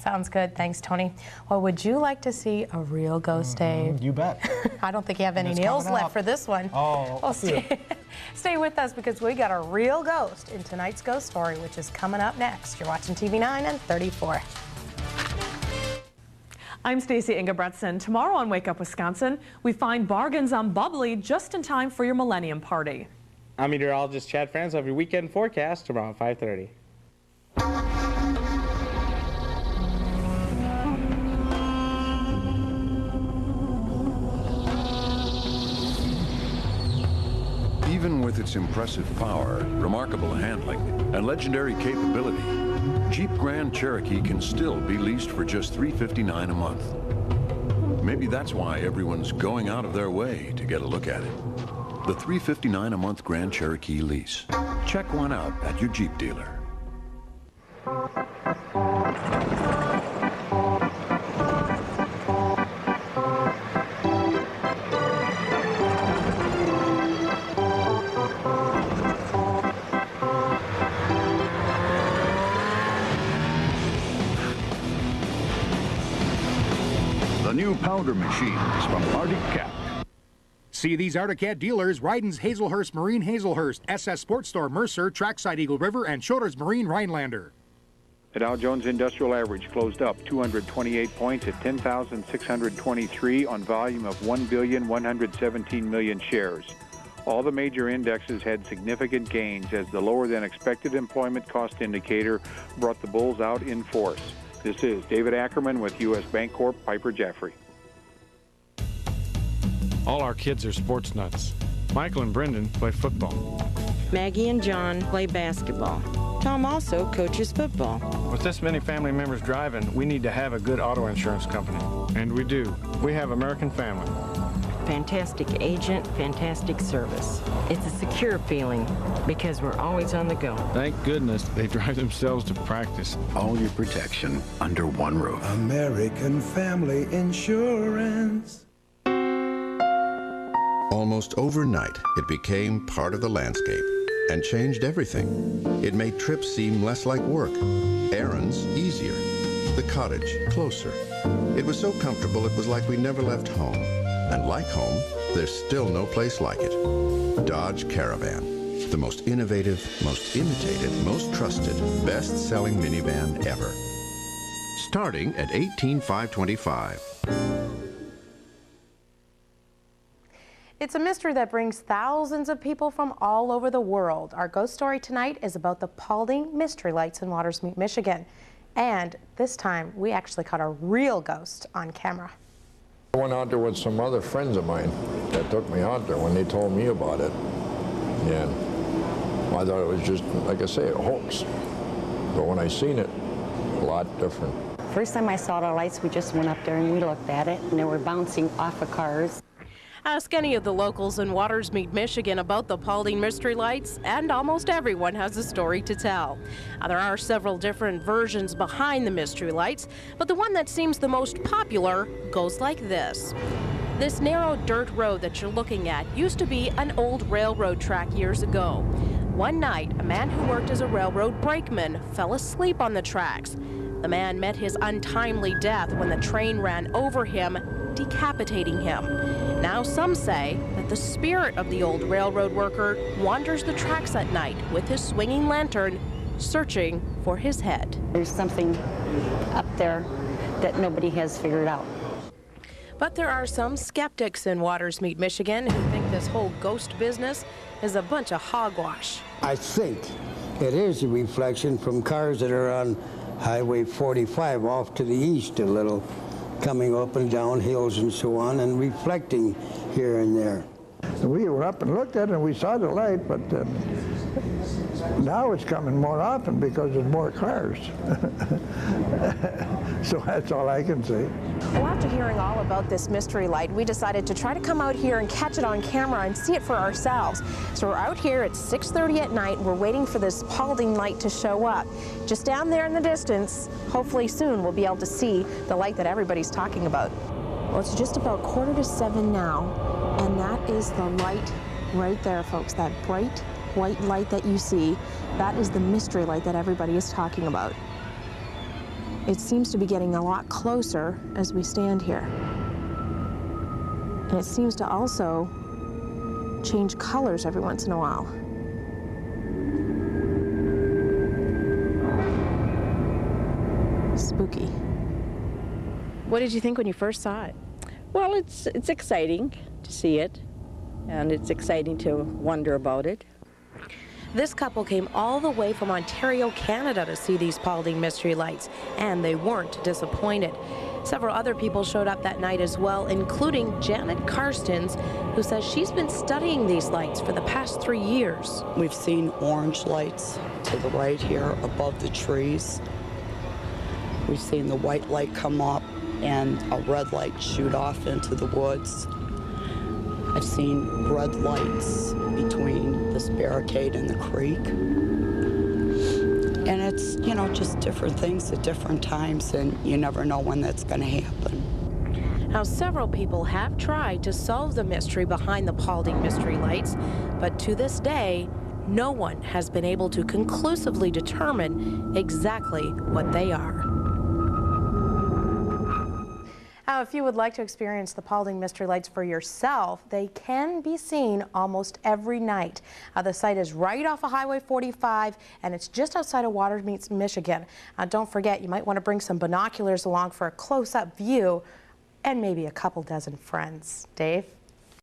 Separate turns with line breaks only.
Sounds good. Thanks, Tony. Well, would you like to see a real ghost, Dave?
You bet.
I don't think you have any nails left for this one.
Oh,
well, stay with us because we got a real ghost in tonight's ghost story, which is coming up next. You're watching TV9 and 34.
I'm Stacey Ingebretson. Tomorrow on Wake Up Wisconsin, we find bargains on bubbly just in time for your Millennium Party.
I'm meteorologist Chad Franz of your weekend forecast tomorrow at 5:30.
Even with its impressive power, remarkable handling, and legendary capability, Jeep Grand Cherokee can still be leased for just $359 a month. Maybe that's why everyone's going out of their way to get a look at it. The $359 a month Grand Cherokee lease. Check one out at your Jeep dealer.
New powder machines from Arctic Cat.
See these Arctic Cat dealers: Ryden's Hazelhurst Marine Hazelhurst, SS Sports Store Mercer, Trackside Eagle River, and Schroeder's Marine Rhinelander.
The Dow Jones Industrial Average closed up 228 points at 10,623 on volume of 1,117,000,000 shares. All the major indexes had significant gains as the lower than expected employment cost indicator brought the bulls out in force. This is David Ackerman with U.S. Bancorp Piper Jaffray.
All our kids are sports nuts. Michael and Brendan play football.
Maggie and John play basketball. Tom also coaches football.
With this many family members driving, we need to have a good auto insurance company. And we do. We have American Family.
Fantastic agent, fantastic service. It's a secure feeling because we're always on the go.
Thank goodness they drive themselves to practice.
All your protection under one roof.
American Family Insurance.
Almost overnight, it became part of the landscape and changed everything. It made trips seem less like work, errands easier, the cottage closer. It was so comfortable it was like we never left home. And like home, there's still no place like it. Dodge Caravan, the most innovative, most imitated, most trusted, best-selling minivan ever. Starting at $18,525.
It's a mystery that brings thousands of people from all over the world. Our ghost story tonight is about the Paulding Mystery Lights in Watersmeet, Michigan. And this time, we actually caught a real ghost on camera.
I went out there with some other friends of mine that took me out there when they told me about it. And I thought it was just, like I say, a hoax. But when I seen it, a lot different.
First time I saw the lights, we just went up there and we looked at it, and they were bouncing off of cars.
Ask any of the locals in Watersmeet, Michigan about the Paulding Mystery Lights, and almost everyone has a story to tell. There are several different versions behind the Mystery Lights, but the one that seems the most popular goes like this. This narrow dirt road that you're looking at used to be an old railroad track years ago. One night, a man who worked as a railroad brakeman fell asleep on the tracks. The man met his untimely death when the train ran over him, decapitating him. Now some say that the spirit of the old railroad worker wanders the tracks at night with his swinging lantern, searching for his head.
There's something up there that nobody has figured out.
But there are some skeptics in Watersmeet, Michigan, who think this whole ghost business is a bunch of hogwash.
I think it is a reflection from cars that are on Highway 45 off to the east a little, coming up and down hills and so on, and reflecting here and there.
We were up and looked at it and we saw the light, but now it's coming more often because there's more cars. So that's all I can say.
Well, after hearing all about this mystery light, we decided to try to come out here and catch it on camera and see it for ourselves. So we're out here at 6:30 at night. We're waiting for this Paulding light to show up. Just down there in the distance, hopefully soon we'll be able to see the light that everybody's talking about. Well, it's just about 6:45 now, and that is the light right there, folks. That bright white light that you see, that is the mystery light that everybody is talking about.
It seems to be getting a lot closer as we stand here. And it seems to also change colors every once in a while. Spooky.
What did you think when you first saw it?
Well, it's exciting to see it, and it's exciting to wonder about it.
This couple came all the way from Ontario, Canada to see these Paulding Mystery Lights, and they weren't disappointed. Several other people showed up that night as well, including Janet Karstens, who says she's been studying these lights for the past 3 years.
We've seen orange lights to the right here above the trees. We've seen the white light come up and a red light shoot off into the woods. I've seen red lights between this barricade and the creek. And it's, you know, just different things at different times, and you never know when that's going to happen.
Now, several people have tried to solve the mystery behind the Paulding Mystery Lights, but to this day, no one has been able to conclusively determine exactly what they are. Now, if you would like to experience the Paulding Mystery Lights for yourself, they can be seen almost every night. The site is right off of Highway 45, and it's just outside of Watermeets, Michigan. Don't forget, you might want to bring some binoculars along for a close-up view and maybe a couple dozen friends. Dave?